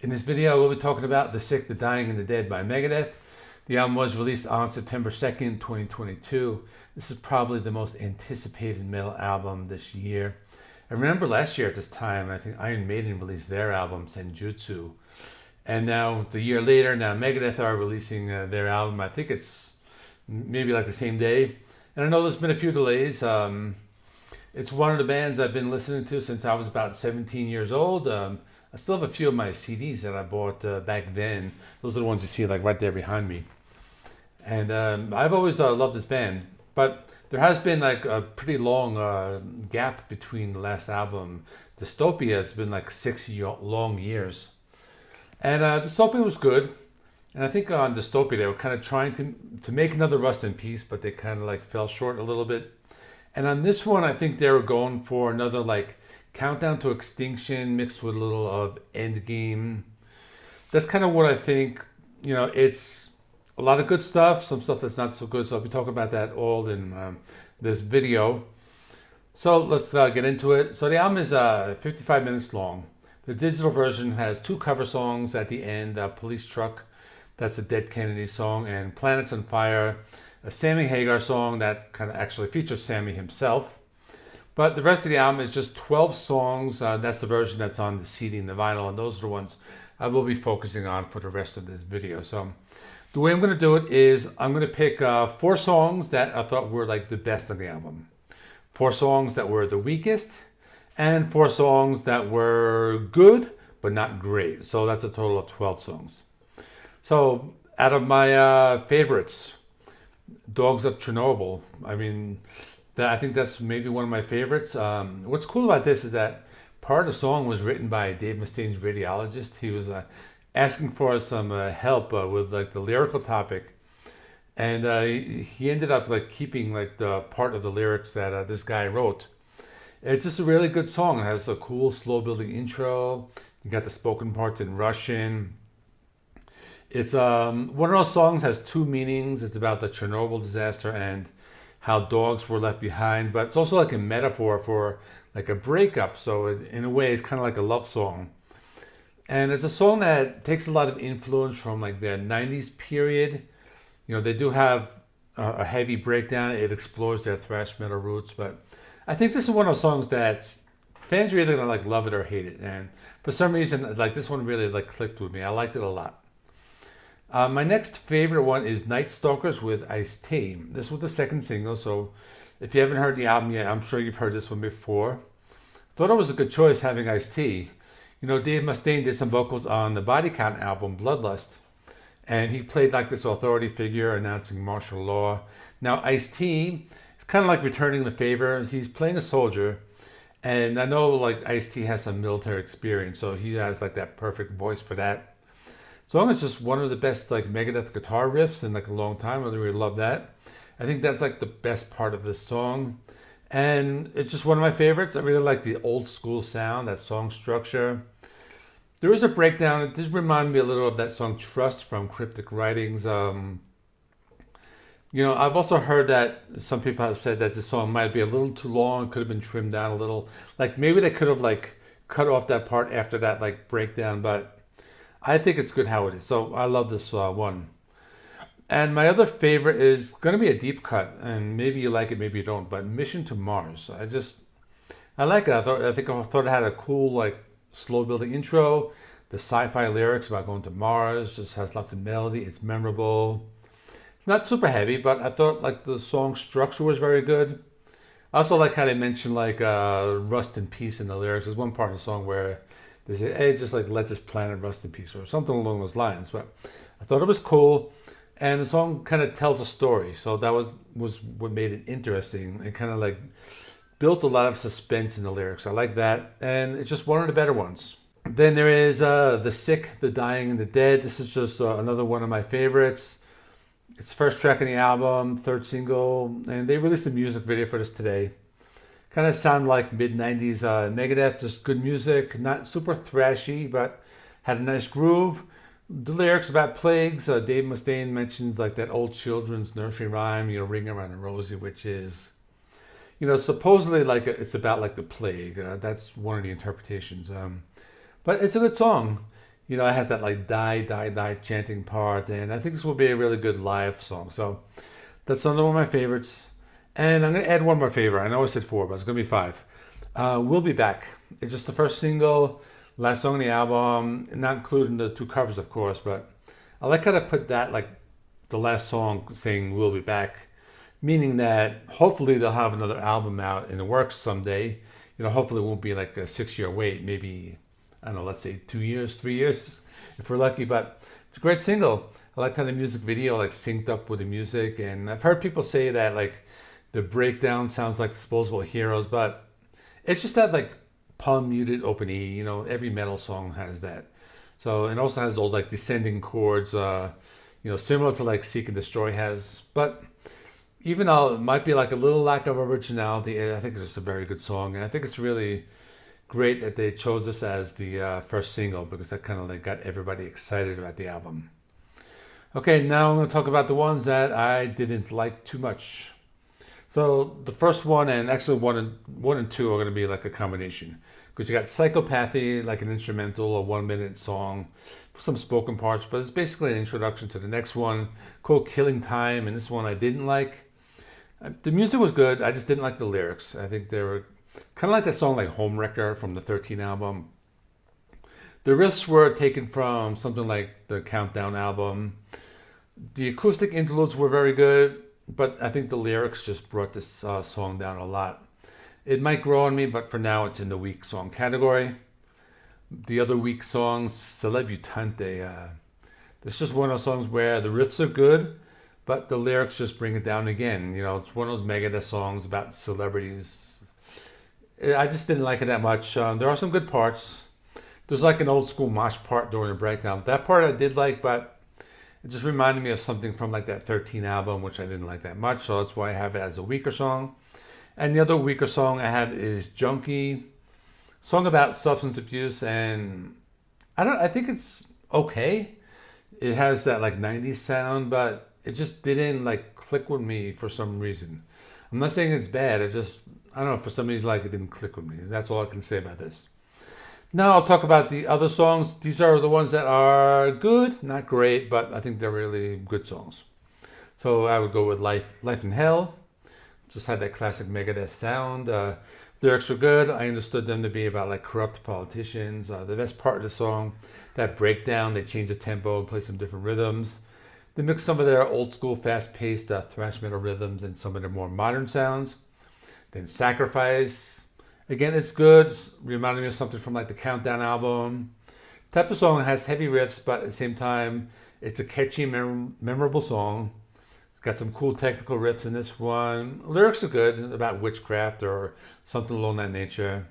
In this video, we'll be talking about The Sick, the Dying, and the Dead by Megadeth. The album was released on September 2nd, 2022. This is probably the most anticipated metal album this year. I remember last year at this time, I think Iron Maiden released their album, Senjutsu. And now, it's a year later, now Megadeth are releasing their album. I think it's maybe like the same day. And I know there's been a few delays. It's one of the bands I've been listening to since I was about 17 years old. I still have a few of my CDs that I bought back then. Those are the ones you see like right there behind me. And I've always loved this band. But there has been like a pretty long gap between the last album. Dystopia has been like long years. And Dystopia was good. And I think on Dystopia they were kind of trying to make another Rust in Peace, but they kind of like fell short a little bit. And on this one, I think they were going for another like Countdown to Extinction mixed with a little of Endgame. That's kind of what I think. You know, it's a lot of good stuff, some stuff that's not so good. So I'll be talking about that all in this video. So let's get into it. So the album is 55 minutes long. The digital version has 2 cover songs at the end. Police Truck, that's a Dead Kennedy song, and Planets on Fire, a Sammy Hagar song that kind of actually features Sammy himself. But the rest of the album is just 12 songs. That's the version that's on the CD and the vinyl, and those are the ones I will be focusing on for the rest of this video. So the way I'm going to do it is I'm going to pick 4 songs that I thought were like the best of the album, 4 songs that were the weakest, and 4 songs that were good but not great. So that's a total of 12 songs. So out of my favorites, Dogs of Chernobyl, I think that's maybe one of my favorites. What's cool about this is that part of the song was written by Dave Mustaine's radiologist. He was asking for some help with like the lyrical topic, and he ended up like keeping like the part of the lyrics that this guy wrote. It's just a really good song. It has a cool slow building intro. You got the spoken parts in Russian. It's one of those songs has 2 meanings. It's about the Chernobyl disaster and how dogs were left behind, but it's also like a metaphor for like a breakup. So in a way, it's kind of like a love song. And it's a song that takes a lot of influence from like their 90s period. You know, they do have a heavy breakdown. It explores their thrash metal roots, but I think this is one of those songs that fans are either gonna like love it or hate it. And for some reason, like this one really like clicked with me. I liked it a lot. My next favorite one is Night Stalkers with Ice-T. This was the 2nd single, so if you haven't heard the album yet, I'm sure you've heard this one before. Thought it was a good choice having Ice-T. You know, Dave Mustaine did some vocals on the Body Count album, Bloodlust, and he played like this authority figure announcing martial law. Now, Ice-T is kind of like returning the favor. He's playing a soldier, and I know like Ice-T has some military experience, so he has like that perfect voice for that. Song is just one of the best like Megadeth guitar riffs in like a long time. I really love that. I think that's like the best part of this song, and it's just one of my favorites. I really like the old school sound, that song structure. There is a breakdown. It does remind me a little of that song Trust from Cryptic Writings. You know, I've also heard that some people have said that the song might be a little too long, could have been trimmed down a little. Like maybe they could have like cut off that part after that like breakdown, but I think it's good how it is. So I love this one. And my other favorite is going to be a deep cut, and maybe you like it, maybe you don't. But Mission to Mars. I like it. I thought it had a cool like slow building intro. The sci-fi lyrics about going to Mars just has lots of melody. It's memorable. It's not super heavy, but I thought like the song structure was very good. I also like how they mentioned like Rust in Peace in the lyrics. There's one part of the song where they say, hey, just like let this planet rust in peace or something along those lines. But I thought it was cool. And the song kind of tells a story. So that was what made it interesting. It kind of like built a lot of suspense in the lyrics. I like that. And it's just one of the better ones. Then there is The Sick, the Dying, and the Dead. This is just another one of my favorites. It's the first track on the album, 3rd single. And they released a music video for this today. Kind of sound like mid-90s Megadeth, just good music, not super thrashy, but had a nice groove. The lyrics about plagues, Dave Mustaine mentions like that old children's nursery rhyme, you know, Ring Around the Rosie, which is, you know, supposedly like it's about like the plague. That's one of the interpretations. But it's a good song. You know, it has that like die, die, die chanting part, and I think this will be a really good live song. So that's another one of my favorites. And I'm gonna add one more favorite. I know I said four, but it's gonna be five. We'll Be Back. It's just the first single, last song on the album, not including the two covers, of course, but I like how to put that like the last song saying "We'll Be Back," meaning that hopefully they'll have another album out in the works someday. You know, hopefully it won't be like a 6 year wait. Maybe I don't know, let's say 2 years, 3 years, if we're lucky. But it's a great single. I like how the music video like synced up with the music, and I've heard people say that like the breakdown sounds like Disposable Heroes, but it's just that like palm muted open E. You know, every metal song has that. So it also has those like descending chords. You know, similar to like Seek and Destroy has, but even though it might be like a little lack of originality, I think it's just a very good song, and I think it's really great that they chose this as the first single because that kind of like got everybody excited about the album. Okay, now I'm going to talk about the ones that I didn't like too much. So the first one, and actually one and two are going to be like a combination because you got Psychopathy, like an instrumental, a 1 minute song, some spoken parts, but it's basically an introduction to the next one called Killing Time, and this one I didn't like. The music was good, I just didn't like the lyrics. I think they were kind of like that song like Homewrecker from the 13 album. The riffs were taken from something like the Countdown album. The acoustic interludes were very good, but I think the lyrics just brought this song down a lot. It might grow on me, but for now it's in the weak song category. The other weak songs, Célebutante. It's just one of those songs where the riffs are good, but the lyrics just bring it down again. You know, it's one of those Megadeth songs about celebrities. I just didn't like it that much. There are some good parts. There's like an old school mosh part during the breakdown. That part I did like, but it just reminded me of something from like that 13 album, which I didn't like that much. So that's why I have it as a weaker song. And the other weaker song I have is Junkie, song about substance abuse, and I think it's okay. It has that like 90s sound, but it just didn't like click with me for some reason. I'm not saying it's bad. I don't know, for some reason like it didn't click with me. That's all I can say about this. Now I'll talk about the other songs. These are the ones that are good, not great, but I think they're really good songs. So I would go with Life in Hell. Just had that classic Megadeth sound. Lyrics were good. I understood them to be about like corrupt politicians. The best part of the song, that breakdown, they changed the tempo and played some different rhythms. They mixed some of their old school fast-paced thrash metal rhythms and some of their more modern sounds. Then Sacrifice. Again, it's good. It's reminded me of something from like the Countdown album. Type of song has heavy riffs, but at the same time, it's a catchy, memorable song. It's got some cool technical riffs in this one. Lyrics are good about witchcraft or something along that nature.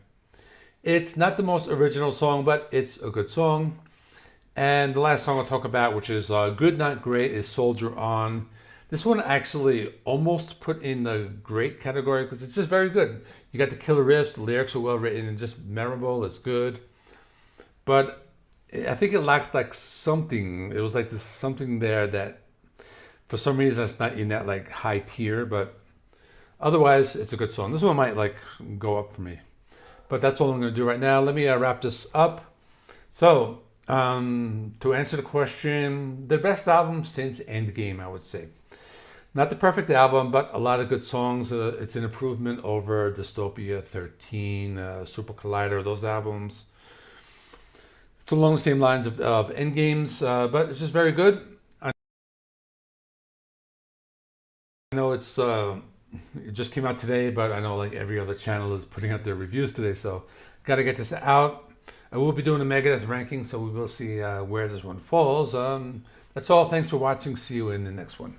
It's not the most original song, but it's a good song. And the last song I'll talk about, which is good, not great, is Soldier On. This one actually almost put in the great category because it's just very good. You got the killer riffs, the lyrics are well written and just memorable. It's good, but I think it lacked like something. It was like this something there that, for some reason, it's not in that like high tier. But otherwise, it's a good song. This one might like go up for me. But that's all I'm going to do right now. Let me wrap this up. So to answer the question, the best album since Endgame, I would say. Not the perfect album, but a lot of good songs. It's an improvement over Dystopia 13, Super Collider, those albums. It's along the same lines of Endgames, but it's just very good. I know it just came out today, but I know like every other channel is putting out their reviews today, so got to get this out. I will be doing a Megadeth ranking, so we will see where this one falls. That's all. Thanks for watching. See you in the next one.